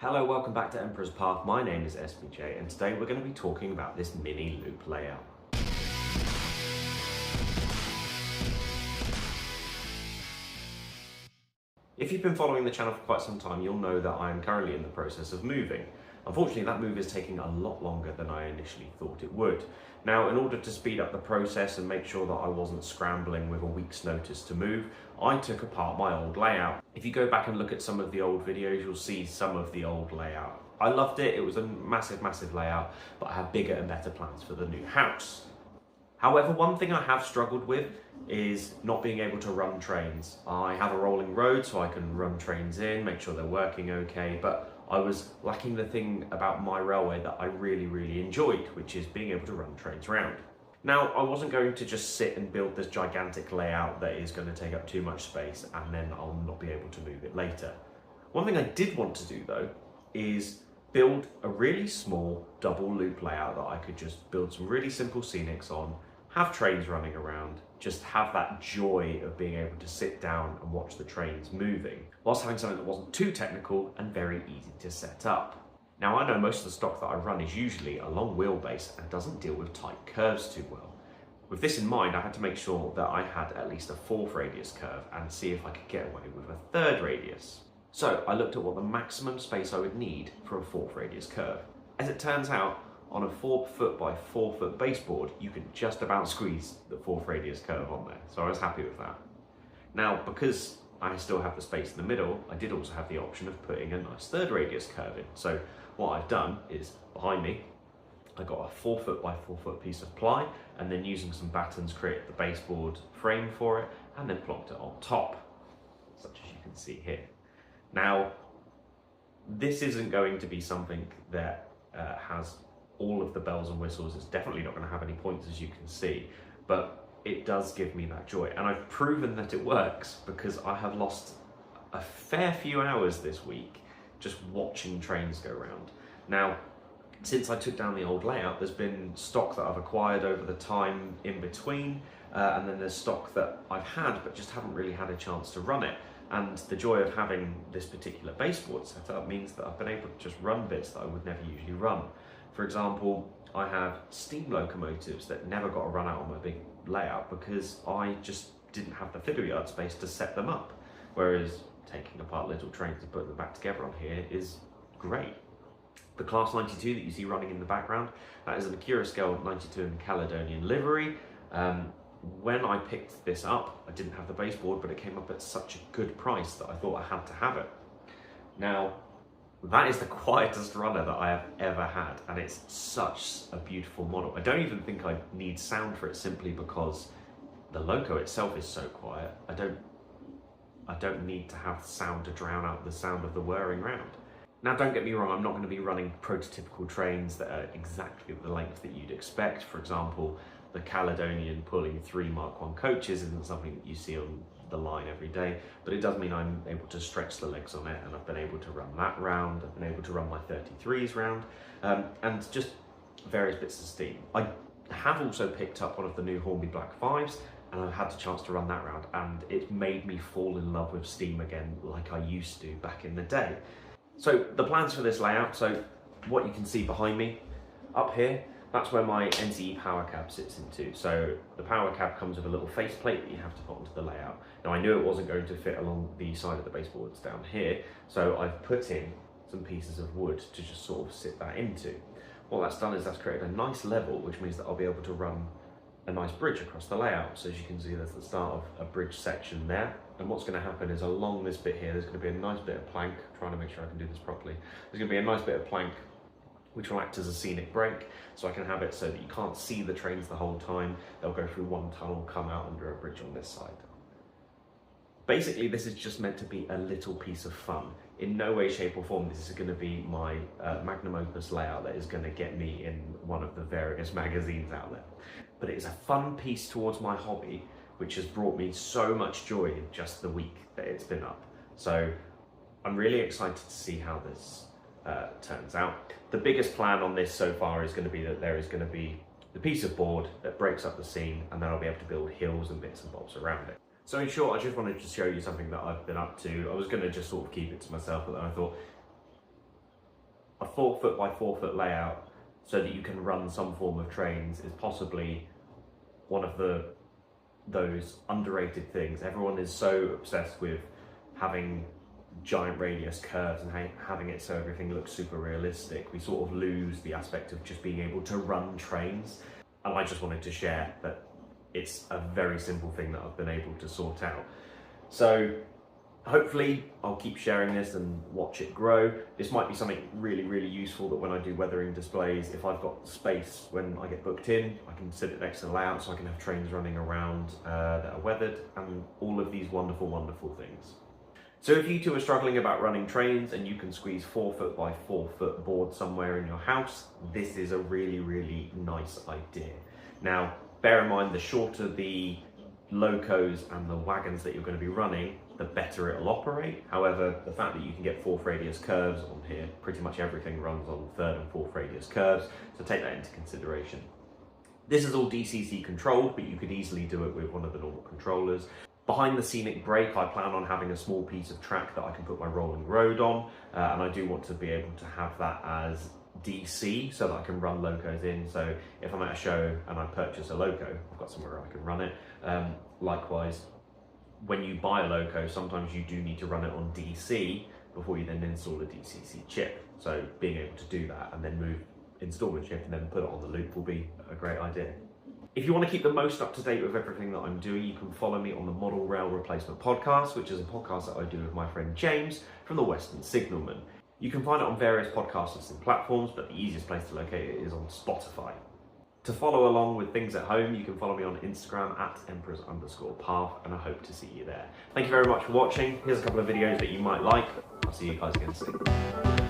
Hello, welcome back to Emperor's Path. My name is SBJ and today we're going to be talking about this mini loop layout. If you've been following the channel for quite some time, you'll know that I am currently in the process of moving. Unfortunately, that move is taking a lot longer than I initially thought it would. Now, in order to speed up the process and make sure that I wasn't scrambling with a week's notice to move, I took apart my old layout. If you go back and look at some of the old videos, you'll see some of the old layout. I loved it. It was a massive layout, but I have bigger and better plans for the new house. However, one thing I have struggled with is not being able to run trains. I have a rolling road so I can run trains in, make sure they're working okay, but I was lacking the thing about my railway that I really enjoyed, which is being able to run trains around. Now, I wasn't going to just sit and build this gigantic layout that is going to take up too much space and then I'll not be able to move it later. One thing I did want to do though is build a really small double loop layout that I could just build some really simple scenics on, have trains running around, just have that joy of being able to sit down and watch the trains moving, whilst having something that wasn't too technical and very easy to set up. Now, I know most of the stock that I run is usually a long wheelbase and doesn't deal with tight curves too well. With this in mind, I had to make sure that I had at least a 4th radius curve and see if I could get away with a 3rd radius. So I looked at what the maximum space I would need for a 4th radius curve. As it turns out, on a 4 foot by 4 foot baseboard, you can just about squeeze the 4th radius curve on there. So I was happy with that. Now, because I still have the space in the middle, I did also have the option of putting a nice 3rd radius curve in. So what I've done is, behind me, I got a 4 foot by 4 foot piece of ply, and then using some battens created the baseboard frame for it, and then plonked it on top, such as you can see here. Now, this isn't going to be something that has all of the bells and whistles. It's definitely not going to have any points, as you can see, but it does give me that joy. And I've proven that it works because I have lost a fair few hours this week just watching trains go around. Now, since I took down the old layout, there's been stock that I've acquired over the time in between, and then there's stock that I've had but just haven't really had a chance to run it. And the joy of having this particular baseboard set up means that I've been able to just run bits that I would never usually run. For example, I have steam locomotives that never got a run out on my big layout because I just didn't have the fiddle yard space to set them up. Whereas taking apart little trains and putting them back together on here is great. The Class 92 that you see running in the background, that is an Acura Scale 92 in Caledonian livery. When I picked this up, I didn't have the baseboard, but it came up at such a good price that I thought I had to have it. Now, that is the quietest runner that I have ever had, and it's such a beautiful model. I don't even think I need sound for it simply because the loco itself is so quiet. I don't need to have sound to drown out the sound of the whirring round. Now, don't get me wrong, I'm not going to be running prototypical trains that are exactly the length that you'd expect. For example, the Caledonian pulling 3 Mark 1 coaches isn't something that you see on the line every day, but it does mean I'm able to stretch the legs on it, and I've been able to run that round, I've been able to run my 33s round, and just various bits of steam. I have also picked up one of the new Hornby Black 5s, and I've had the chance to run that round, and it's made me fall in love with steam again like I used to back in the day. So the plans for this layout, so what you can see behind me, up here, that's where my NCE power cab sits into. So the power cab comes with a little faceplate that you have to put onto the layout. Now, I knew it wasn't going to fit along the side of the baseboards down here, so I've put in some pieces of wood to just sort of sit that into. What that's done is that's created a nice level, which means that I'll be able to run a nice bridge across the layout. So as you can see, there's the start of a bridge section there. And what's going to happen is along this bit here, there's going to be a nice bit of plank, trying to make sure I can do this properly. There's going to be a nice bit of plank which will act as a scenic break, so I can have it so that you can't see the trains the whole time. They'll go through one tunnel, come out under a bridge on this side. Basically, this is just meant to be a little piece of fun. In no way, shape or form, this is going to be my magnum opus layout that is going to get me in one of the various magazines out there. But it is a fun piece towards my hobby, which has brought me so much joy in just the week that it's been up. So I'm really excited to see how this turns out. The biggest plan on this so far is going to be that there is going to be the piece of board that breaks up the scene, and then I'll be able to build hills and bits and bobs around it. So in short, I just wanted to show you something that I've been up to. I was going to just sort of keep it to myself, but then I thought 4 foot by 4 foot layout so that you can run some form of trains is possibly one of those underrated things. Everyone is so obsessed with having giant radius curves and having it so everything looks super realistic. We sort of lose the aspect of just being able to run trains. And I just wanted to share that it's a very simple thing that I've been able to sort out. So hopefully I'll keep sharing this and watch it grow. This might be something really, really useful that when I do weathering displays, if I've got space when I get booked in, I can sit it next to the layout so I can have trains running around that are weathered and all of these wonderful, wonderful things. So if you two are struggling about running trains and you can squeeze 4 foot by 4 foot board somewhere in your house, this is a really, really nice idea. Now, bear in mind, the shorter the locos and the wagons that you're going to be running, the better it'll operate. However, the fact that you can get 4th radius curves on here, pretty much everything runs on 3rd and 4th radius curves, so take that into consideration. This is all DCC controlled, but you could easily do it with one of the normal controllers. Behind the scenic break, I plan on having a small piece of track that I can put my rolling road on, and I do want to be able to have that as DC so that I can run locos in. So if I'm at a show and I purchase a loco, I've got somewhere I can run it. Likewise, when you buy a loco, sometimes you do need to run it on DC before you then install a DCC chip. So being able to do that and then install the chip and then put it on the loop will be a great idea. If you want to keep the most up to date with everything that I'm doing, you can follow me on the Model Rail Replacement Podcast, which is a podcast that I do with my friend James from the Western Signalman. You can find it on various podcast listening platforms, but the easiest place to locate it is on Spotify. To follow along with things at home, you can follow me on Instagram at emperors_path, and I hope to see you there. Thank you very much for watching. Here's a couple of videos that you might like. I'll see you guys again soon.